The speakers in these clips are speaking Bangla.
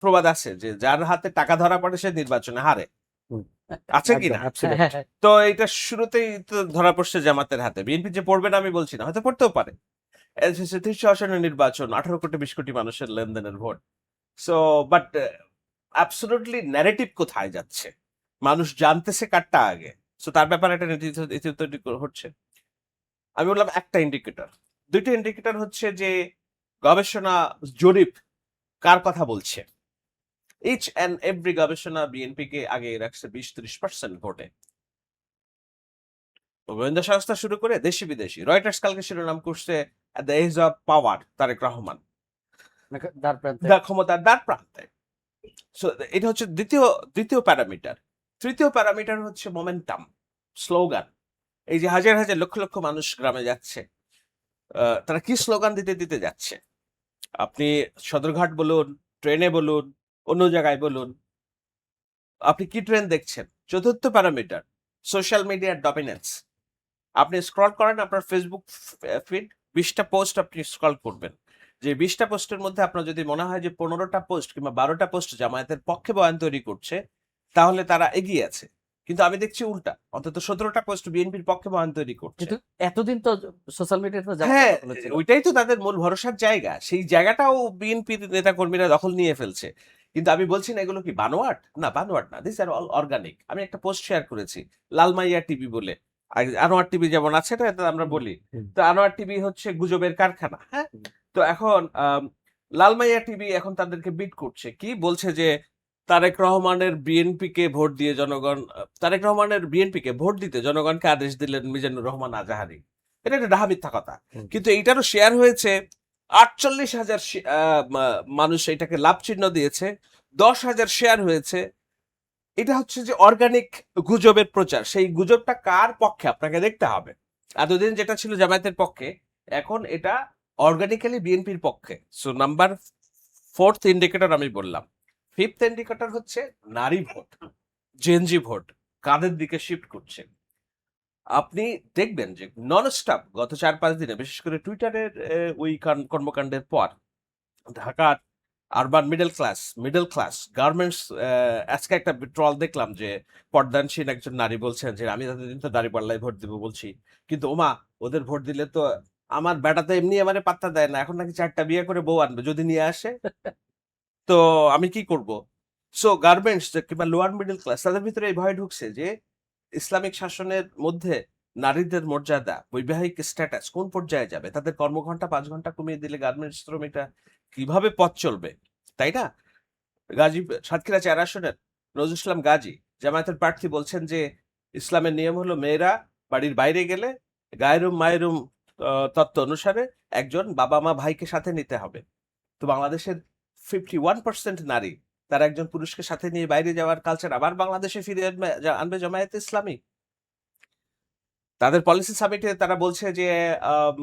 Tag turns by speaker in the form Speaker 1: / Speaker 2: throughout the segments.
Speaker 1: প্রবাদ আছে যে যার হাতে টাকা ধরা পড়ে সে নির্বাচনে হারে,
Speaker 2: হুম,
Speaker 1: আছে
Speaker 2: একদম,
Speaker 1: কিনা?
Speaker 2: absolute।
Speaker 1: তো এটা শুরুতেই তো ধরা পড়ছে জামাতের হাতে। বিএনপি যে পড়বে না আমি বলছি না, হয়তো পড়তেও পারে। এসেছে ৩০০ আসনের নির্বাচন, 18 কোটি 20 কোটি মানুষের লেনদেনের vote. So but absolutely narrative কোথায় যাচ্ছে, মানুষ জানতেছে কারটা আগে। সো তার ব্যাপারে একটা নীতি তৈরি হচ্ছে। আমি বললাম একটা ইন্ডিকেটর, দুইটা ইন্ডিকেটর হচ্ছে যে গবেষণা জরিপ কার কথা বলছে। ইচ অ্যান্ড এভরি গবেষণা বিএনপি কে আগে রাখছে 20-30% ভোটে, গোয়েন্দা সংস্থা শুরু করে দেশি বিদেশি। রয়টার্স কালকে শিরোনাম করছে at the edge of power Tarique Rahman,
Speaker 2: দ্বার প্রান্তে।
Speaker 1: ক্ষমতার দ্বার প্রান্তে। সো এটা হচ্ছে দ্বিতীয় প্যারামিটার। তৃতীয় প্যারামিটার হচ্ছে মোমেন্টাম, স্লোগান। এই যে হাজার হাজার লক্ষ লক্ষ মানুষ গ্রামে যাচ্ছে, তারা কি স্লোগান দিতে দিতে যাচ্ছে। আপনি সদরঘাট বলুন, ট্রেনে বলুন, অন্য জায়গায় বলুন, আপনি কি ট্রেন দেখছেন। চতুর্থ প্যারামিটার সোশ্যাল মিডিয়ার ডমিনেন্স। আপনি স্ক্রল করেন আপনার ফেসবুক ফিড, 20টা পোস্ট আপনি স্ক্রল করবেন, যে 20টা পোস্টের মধ্যে আপনার যদি মনে হয় যে 15টা পোস্ট কিংবা 12টা পোস্ট জামায়াতের পক্ষে বয়ান তৈরি করছে, তাহলে তারা এগিয়ে আছে। কিন্তু আমি দেখছি উল্টা, অন্তত 17টা পোস্ট বিএনপির পক্ষে বয়ান তৈরি করছে।
Speaker 2: কিন্তু এতদিন তো সোশ্যাল মিডিয়াতে
Speaker 1: হ্যাঁ,
Speaker 2: জামাতের দখলে ছিল।
Speaker 1: ওইটাই তো তাদের মূল ভরসার জায়গা। সেই জায়গাটাও বিএনপির নেতাকর্মীরা দখল নিয়ে ফেলছে। কিন্তু আমি বলছি না এগুলো কি বানোয়াট? না, বানোয়াট না। This are all organic. আমি একটা পোস্ট শেয়ার করেছি। লালমাইয়া টিভি বলে। আনোয়ার টিভি যেমন আছে না, এটা আমরা বলি।
Speaker 2: হুম,
Speaker 1: তো আনোয়ার টিভি হচ্ছে গুজবের কারখানা। হ্যাঁ?
Speaker 2: হুম।
Speaker 1: তো এখন লালমাইয়া টিভি এখন তাদেরকে বিট করছে। কি বলছে যে তারেক রহমানের বিএনপিকে ভোট দিয়ে জনগণ, তারেক রহমানের বিএনপিকে ভোট দিতে জনগণকে আদেশ দিলেন মিজানুর রহমান আজাহারি। এটা একটা ডাহা মিথ্যা কথা।
Speaker 2: হুম।
Speaker 1: কিন্তু এইটারও শেয়ার হয়েছে 48,000 মানুষ এটাকে লাভ চিহ্ন দিয়েছে, 10,000 শেয়ার হয়েছে। এটা হচ্ছে যে অর্গানিক গুজবের প্রচার। সেই গুজবটা কার পক্ষে আপনাকে দেখতে হবে। এতদিন যেটা ছিল জামায়াতের পক্ষে, এখন এটা অর্গানিক্যালি বিএনপির পক্ষে। সো নাম্বার 4th ইন্ডিকেটর আমি বললাম। 5th ইন্ডিকেটর হচ্ছে নারী ভোট, জেনজি ভোট কাদের দিকে শিফট করছে। আপনি দেখবেন যে ননস্টপ গত 4-5 দিনে, বিশেষ করে টুইটারের ওই কর্মকাণ্ডের পর, ঢাকার আরবান মিডল ক্লাস গার্মেন্টস, আজকে একটা ট্রল দেখলাম যে পর্দানসীন একজন নারী বলছেন যে আমি এতদিন তো দাঁড়িপাল্লায় ভোট দিব বলছি, কিন্তু ওমা ওদের ভোট দিলে তো আমার বেটা তো এমনি আমারে পাত্তা দেয় না, এখন নাকি 4টা বিয়ে করে বউ আনবে যদি নিয়ে আসে, তো আমি কি করব। সো গার্মেন্টস কিংবা লোয়ার মিডল ক্লাস তাদের ভিতরে এই ভয় ঢুকছে যে ইসলামিক শাসনের মধ্যে নারীদের মর্যাদা, বৈবাহিক স্ট্যাটাস কোন পর্যায়ে যাবে, তাদের কর্মঘন্টা 5 ঘন্টা কমিয়ে দিলে গার্মেন্টস শ্রমিকরা কিভাবে পথ চলবে, তাই না? সাতক্ষীরা 4 আসনের নজরুল ইসলাম গাজী জামায়াতের প্রার্থী বলছেন যে ইসলামের নিয়ম হলো মেয়েরা বাড়ির বাইরে গেলে গায়রুম মায়েরুম তত্ত্ব অনুসারে একজন বাবা মা ভাইকে সাথে নিতে হবে। তো বাংলাদেশের 51% নারী তারা একজন পুরুষকে সাথে নিয়ে বাইরে যাওয়ার কালচার আবার বাংলাদেশে ফিরে আনবে জামায়াতে ইসলামী। তাদের পলিসি সামিটে তারা বলছে যে আম,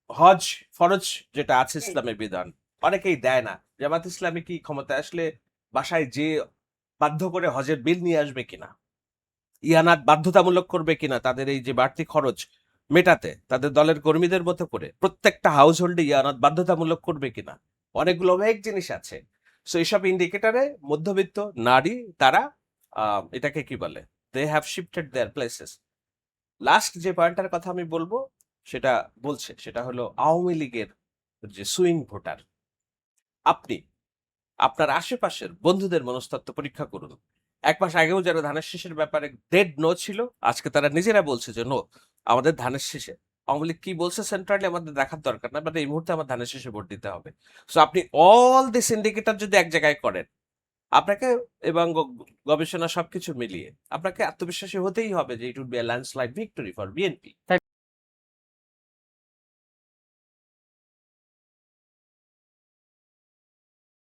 Speaker 1: হজ ফরজ যেটা আছে ইসলামের বিধান, অনেকেই দেয় না। জামাত ইসলামী কি ক্ষমতায় আসলে বাসায় যে বাধ্য করে হজের বিল নিয়ে আসবে কিনা, ইয়ানাত বাধ্যতামূলক করবে কিনা তাদের এই যে বাড়তি খরচ মেটাতে, তাদের দলের কর্মীদের মতো করে প্রত্যেকটা হাউস হোল্ডে ইয়ানাত বাধ্যতামূলক করবে কিনা, অনেকগুলো অনেক জিনিস আছে। সো এইসব ইন্ডিকেটরে মধ্যবিত্ত নারী তারা এটাকে কি বলে, they have shifted their places. Last যে পয়েন্টটার কথা আমি বলবো সেটা বলছে, সেটা হলো আওয়ামী লীগের যে সুইং ভোটার। আপনি আপনার আশেপাশের বন্ধুদের মনস্তত্ত্ব পরীক্ষা করুন। 1 মাস আগেও যারা ধানের শীষের ব্যাপারে ডেড নো ছিল, আজকে তারা নিজেরা বলছে যে নো, আমাদের ধানের শীষে। আওয়ামী লীগ কি বলছে সেন্ট্রালি আমাদের দেখার দরকার না, বাট এই মুহূর্তে আমার ধানের শীষে ভোট দিতে হবে। সো আপনি অল দিস ইন্ডিকেটর যদি এক জায়গায় করেন, আপনাকে এবং গবেষণা সবকিছু মিলিয়ে আপনাকে আত্মবিশ্বাসী হতেই হবে যে it would be a landslide victory for BNP.